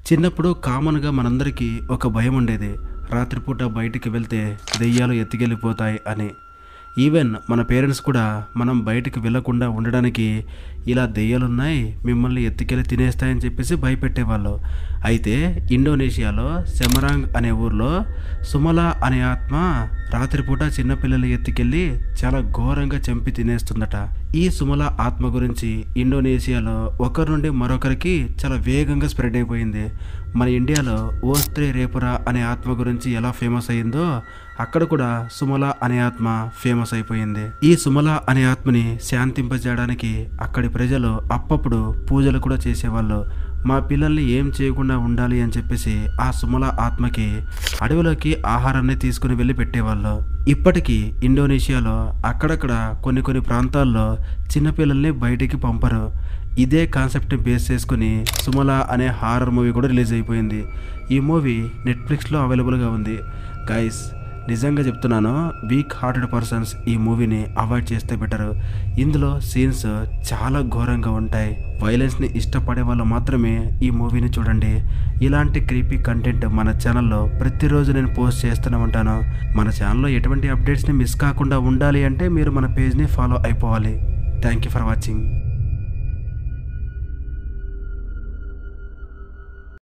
చిన్నప్పుడు కామన్‌గా మనందరికీ ఒక భయం ఉండేది. రాత్రిపూట బయటికి వెళ్తే దెయ్యాలు ఎత్తుకెళ్ళిపోతాయి అని. ఈవెన్ మన పేరెంట్స్ కూడా మనం బయటికి వెళ్ళకుండా ఉండడానికి ఇలా దెయ్యాలున్నాయి, మిమ్మల్ని ఎత్తుకెళ్ళి తినేస్తాయని చెప్పేసి భయపెట్టేవాళ్ళు. అయితే ఇండోనేషియాలో సెమరాంగ్ అనే ఊర్లో సుమల అనే ఆత్మ రాత్రిపూట చిన్నపిల్లల్ని ఎత్తుకెళ్ళి చాలా ఘోరంగా చంపి తినేస్తుందట. ఈ సుమల ఆత్మ గురించి ఇండోనేషియాలో ఒకరి నుండి మరొకరికి చాలా వేగంగా స్ప్రెడ్ అయిపోయింది. మన ఇండియాలో ఓ స్త్రీ రేపురా అనే ఆత్మ గురించి ఎలా ఫేమస్ అయిందో అక్కడ కూడా సుమల అనే ఆత్మ ఫేమస్ అయిపోయింది. ఈ సుమల అనే ఆత్మని శాంతింపజేయడానికి అక్కడి ప్రజలు అప్పప్పుడు పూజలు కూడా చేసేవాళ్ళు. మా పిల్లల్ని ఏం చేయకుండా ఉండాలి అని చెప్పేసి ఆ సుమల ఆత్మకి అడవిలోకి ఆహారాన్ని తీసుకుని వెళ్ళి పెట్టేవాళ్ళు. ఇప్పటికీ ఇండోనేషియాలో అక్కడక్కడ కొన్ని ప్రాంతాల్లో చిన్నపిల్లల్ని బయటికి పంపరు. ఇదే కాన్సెప్ట్ని బేస్ చేసుకుని సుమల అనే హారర్ మూవీ కూడా రిలీజ్ అయిపోయింది. ఈ మూవీ నెట్ఫ్లిక్స్లో అవైలబుల్గా ఉంది. గైస్, నిజంగా చెప్తున్నాను, వీక్ హార్టెడ్ పర్సన్స్ ఈ మూవీని అవాయిడ్ చేస్తే బెటరు. ఇందులో సీన్స్ చాలా ఘోరంగా ఉంటాయి. వైలెన్స్ని ఇష్టపడే వాళ్ళు మాత్రమే ఈ మూవీని చూడండి. ఇలాంటి క్రీపీ కంటెంట్ మన ఛానల్లో ప్రతిరోజు నేను పోస్ట్ చేస్తూనే ఉంటాను. మన ఛానల్లో ఎటువంటి అప్డేట్స్ని మిస్ కాకుండా ఉండాలి అంటే మీరు మన పేజ్ని ఫాలో అయిపోవాలి. Thank you for watching.